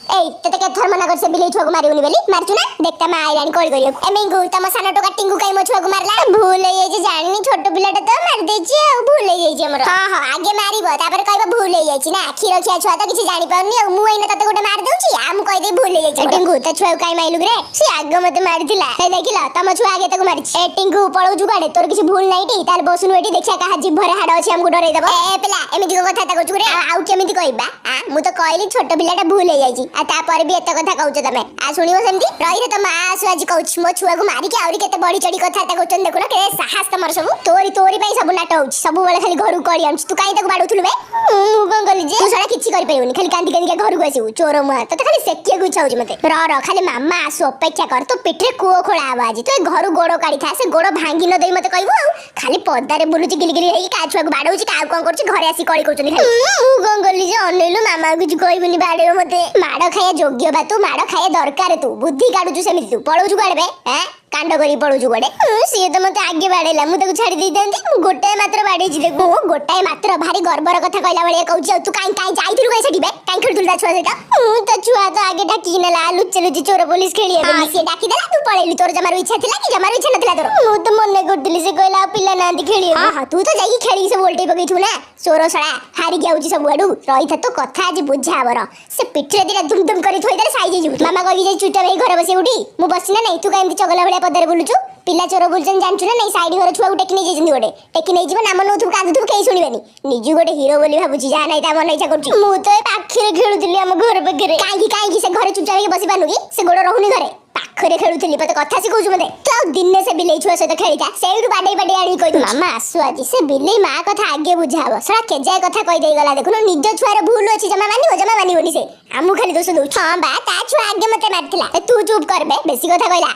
एई तते के थर मना कर से बिलेई छुआ को मारिउनी बेली मारचु ना देखता मैं आइलानी कॉल करियो एमिंगु तम सानो टोका टिंगु काई मो छुआ को मारला भूल हे जे जानि छोटो पिलाटा तो मार देछि आ भूल हे जे हमर हां हां आगे मारिबो तापर कहबो भूल हे जाछि ना खीरो खिया छुआ तो किछि जानि पाउनी आ मु एने तते गोटे मार दउछि आ मु कहि दे भूल हे जाछि टिंगु त छुआ काई माइलु रे से आगे मते मारिथिला हे देखिला तम छुआ आगे तको मारिछि ए टिंगु पळौ जुगाडे तोर किछि भूल नाइटी तार बसुनु एठी देखिया कहा जिभरे हाड अछि हमकु डरै देबो ए पिला एमिति को कथा कहछु रे आउ केमिति कहबा आ मु तो कहली छोटो पिलाटा भूल हे जाछि आ तापर भी एत कथा कहउछ तमे आ सुनिबो सेमति रहि रे त मा आसु आज कहउछ मो छुआ को मारी के आउरी केते बड़ी चडी कथा ता कहउछन देखुना के साहस तमर सब तोरी पई सब नाट होउछ सब बेले खाली घर कडी आउछ तू काई तक बाडुथुलु बे मु कोन गली जे तू सडा किछि करि पइउनी खाली कांदी कांदी घर को आसिउ चोर मुआ त खाली सेकिया गुछा होउछ मते र खाली मामा आसु अपेक्षा कर तो पेटरे कुओ खोला आवाज तो घर गोड़ो काढी था से गोड़ो भांगी न देई मते कहबो खाली पदारे बुलुची गिलगिली हेई का छुआ को बाडउछ का कोन करछ घरे आसी कडी कहउछनी खाली मु कोन गली जे अनेलु मामा कुछ कहबुनी बाडे मते माडो खाया योग्य बा तू माडो खाया दरकार तू बुद्धि काढुछु सेमिति तू पळौछु गाडबे हैं कांड करी पळौछु गोडे सिए तो मते आगे बाडेला मु ताको छाडी देई दंती मु गोटाय मात्र बाडेछि देखो गोटाय मात्र भारी गर्वर कथा कहला बळे कहउछि तू काई काई जाइथिलु काई सेठी बे काई खेलुथुल ता छुआ सेटा त छुआ तो आगे डाकी नेला लुच्चे लुच्चे चोर पुलिस खेलिए बेली से डाकी देला तू पळेली तोर जमारो इच्छा थिला कि जमारो इच्छा नथिला तोर मु तो मने करदिली से कहला पिला नांदी खेलिए हां हां तू तो जाई खेली से बोलटे पगैछु ना चोर सळा हारी गयाउछि सब आडू रही था तो कथा आज बुझा बर से पिठरे दिला दुम दुम करी थोई देले साई जेजु मामा कहि जे चुटा भाई घर बसे उठी मु बसिना नै तू काई चगला भलिया पदारे बोलुछु पिला चोर बोलछन जानछु ना नै साइड घर छुआ टेकी नै जेजु गोटे टेकी नै जीव नाम नथु कांदु केई सुनिबेनी निजु गोटे हीरो बोली भाबुची जा नै ता मन इच्छा करछु मु तो पाखरे खेलुतिली हम घर बगरे काई से घरे चुटा भाई बसी पानु की से गोड़ रहउनी घरे पाखरे खेलुतिली पते कथा सिखौछु मते तो दिने से बिलेई छुआ से तो खेलिता सेइडु बाडे बाडे आडी कहि मामा आसु आजी से बिलेई मा कथा आगे बुझाबो सरा केजाय कथा कहि देई गला देखुनो निज छुआर भूल अछि जमा मानिबो नि से आमु खाली दोष दउ हां बा ता छुआ आगे मते मारथिला तू चुप करबे बेसी कथा कहला